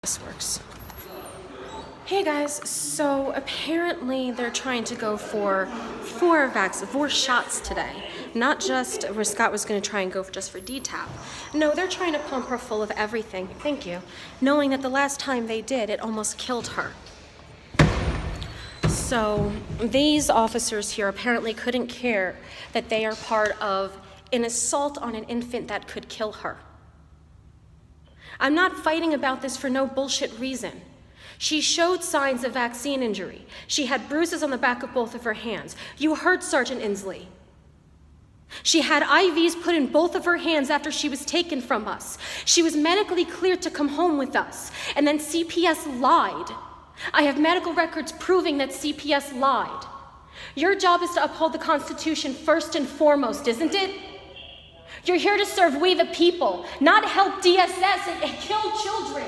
this works. Hey guys, so apparently they're trying to go for four shots today. Not just where Scott was going to try and go just for DTaP. No, they're trying to pump her full of everything, thank you, knowing that the last time they did, it almost killed her. So these officers here apparently couldn't care that they are part of an assault on an infant that could kill her. I'm not fighting about this for no bullshit reason. She showed signs of vaccine injury. She had bruises on the back of both of her hands. You heard Sergeant Inslee. She had IVs put in both of her hands after she was taken from us. She was medically cleared to come home with us, and then CPS lied. I have medical records proving that CPS lied. Your job is to uphold the Constitution first and foremost, isn't it? You're here to serve we the people, not help DSS and kill children.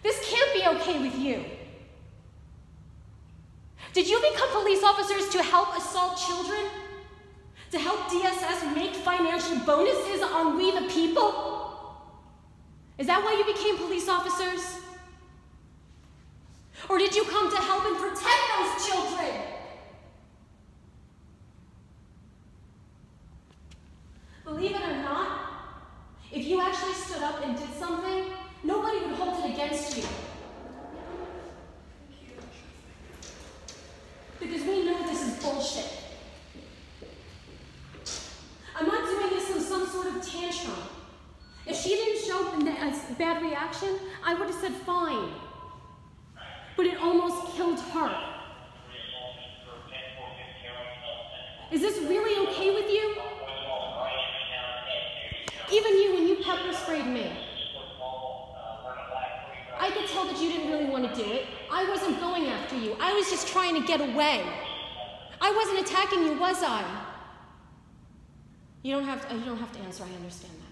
This can't be okay with you. Did you become police officers to help assault children? To help DSS make financial bonuses on we the people? Is that why you became police officers? Or did you come to help and protect those children? Believe it or not, if you actually stood up and did something, nobody would hold it against you. Because we know this is bullshit. I'm not doing this in some sort of tantrum. If she didn't show a bad reaction, I would have said fine. But it almost killed her. Is this really okay with you? Even you, when you pepper sprayed me. I could tell that you didn't really want to do it. I wasn't going after you. I was just trying to get away. I wasn't attacking you, was I? You don't have to answer, I understand that.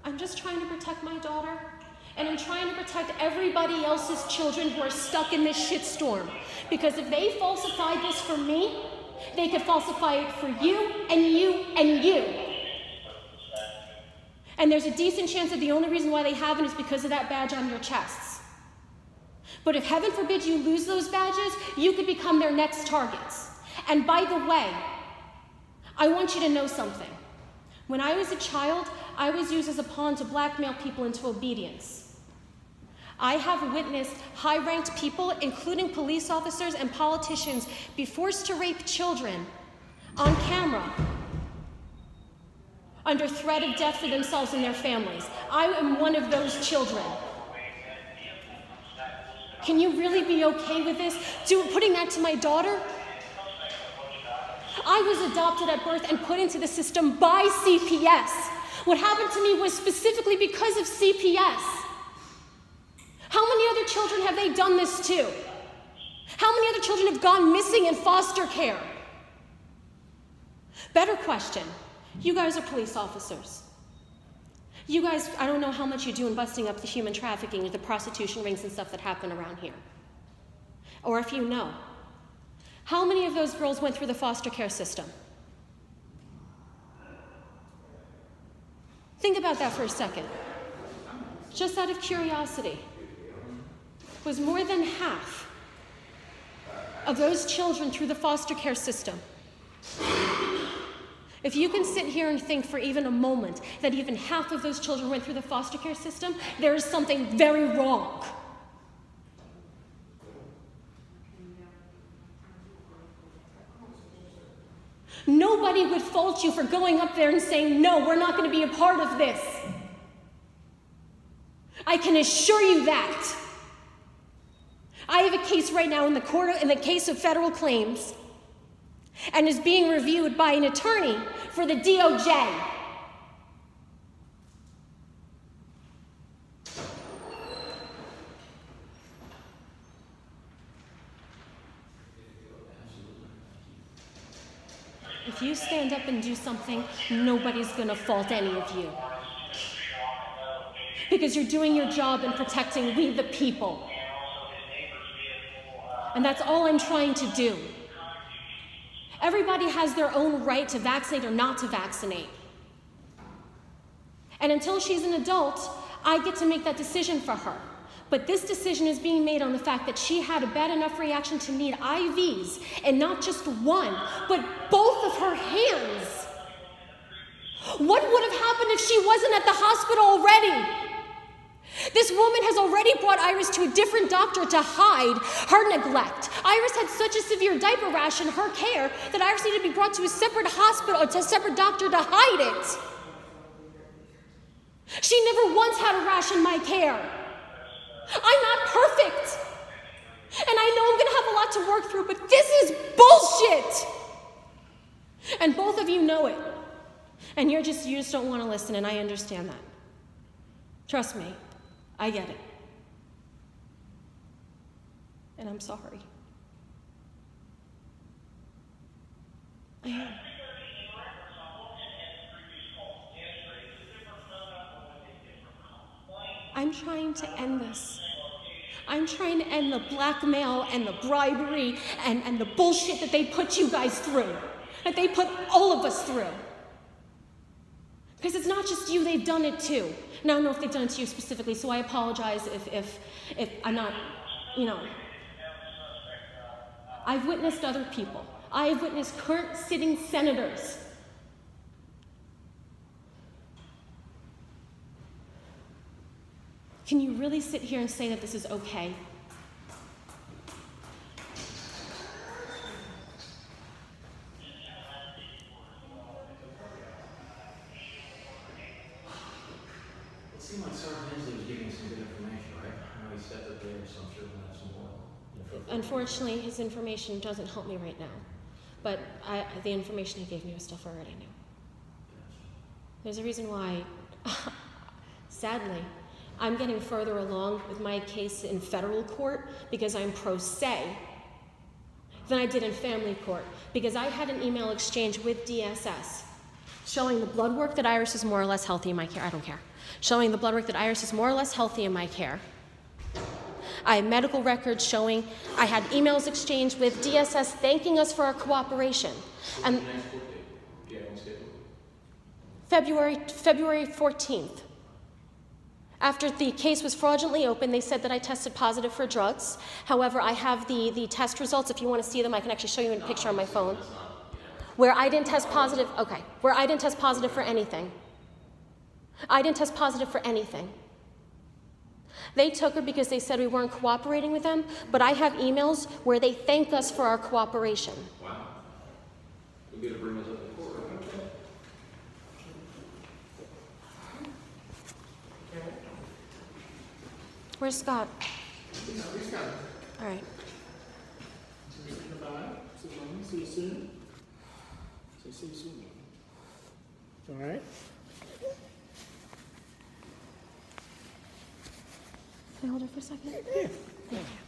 I'm just trying to protect my daughter, and I'm trying to protect everybody else's children who are stuck in this shitstorm. Because if they falsified this for me, they could falsify it for you, and you, and you. And there's a decent chance that the only reason why they haven't is because of that badge on your chests. But if heaven forbid you lose those badges, you could become their next targets. And by the way, I want you to know something. When I was a child, I was used as a pawn to blackmail people into obedience. I have witnessed high-ranked people, including police officers and politicians, be forced to rape children on camera under threat of death for themselves and their families. I am one of those children. Can you really be okay with this? Putting that to my daughter? I was adopted at birth and put into the system by CPS. What happened to me was specifically because of CPS. How many other children have they done this to? How many other children have gone missing in foster care? Better question. You guys are police officers. You guys, I don't know how much you do in busting up the human trafficking or the prostitution rings and stuff that happen around here. Or if you know, how many of those girls went through the foster care system? Think about that for a second. Just out of curiosity, was more than half of those children through the foster care system. If you can sit here and think for even a moment that even half of those children went through the foster care system, there is something very wrong. Nobody would fault you for going up there and saying, no, we're not going to be a part of this. I can assure you that. I have a case right now in the case of federal claims, and is being reviewed by an attorney for the DOJ. If you stand up and do something, nobody's gonna fault any of you. Because you're doing your job in protecting we the people. And that's all I'm trying to do. Everybody has their own right to vaccinate or not to vaccinate. And until she's an adult, I get to make that decision for her. But this decision is being made on the fact that she had a bad enough reaction to need IVs, and not just one, but both of her hands. What would have happened if she wasn't at the hospital already? This woman has already brought Iris to a different doctor to hide her neglect. Iris had such a severe diaper rash in her care that Iris needed to be brought to a separate hospital, to a separate doctor to hide it. She never once had a rash in my care. I'm not perfect. And I know I'm going to have a lot to work through, but this is bullshit. And both of you know it. And you just don't want to listen, and I understand that. Trust me, I get it. And I'm sorry. I am. I'm trying to end this. I'm trying to end the blackmail and the bribery and the bullshit that they put you guys through, that they put all of us through. Because it's not just you, they've done it too. And I don't know if they've done it to you specifically, so I apologize if I'm not, you know. I've witnessed other people. I have witnessed current sitting senators. Can you really sit here and say that this is okay? It seemed like Sergeant Hensley was giving us some good information, right? I know he stepped up there, so I'm sure we'll have some more. Unfortunately, his information doesn't help me right now. But the information he gave me was stuff I already knew. There's a reason why, sadly, I'm getting further along with my case in federal court because I'm pro se than I did in family court, because I had an email exchange with DSS showing the blood work that Iris is more or less healthy in my care. I don't care. Showing the blood work that Iris is more or less healthy in my care. I have medical records showing, I had emails exchanged with DSS thanking us for our cooperation. And February 14th. After the case was fraudulently opened, they said that I tested positive for drugs. However, I have the test results. If you want to see them, I can actually show you in a picture on my phone. Where I didn't test positive, okay, where I didn't test positive for anything. I didn't test positive for anything. They took her because they said we weren't cooperating with them, but I have emails where they thank us for our cooperation. Wow. We'll get to bring this up to court. Where's Scott? He's got it. All right. See you soon. See you soon. All right. Can I hold it for a second? Yeah. Thank you.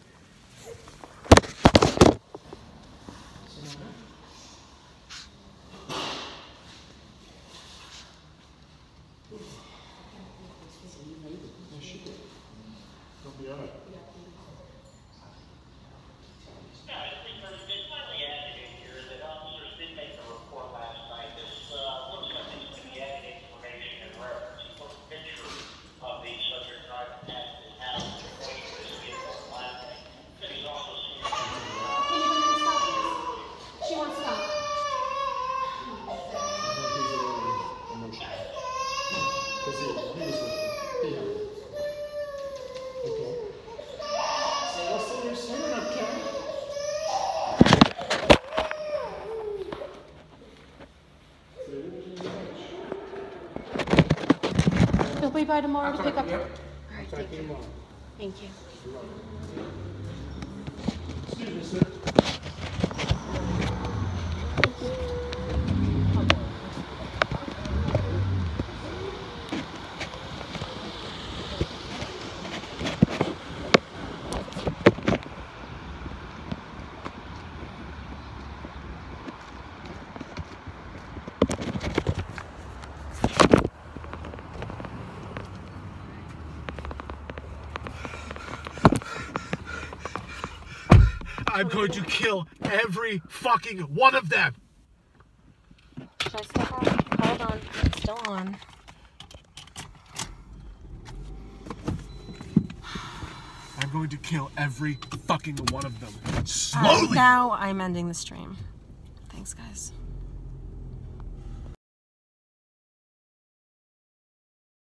Don't be all right. He'll be by tomorrow to pick up. Yep. All right, thank you. Thank you. Excuse me, sir. I'm going to kill every fucking one of them. Should I step off? Hold on. It's still on. I'm going to kill every fucking one of them. Slowly! Now I'm ending the stream. Thanks, guys.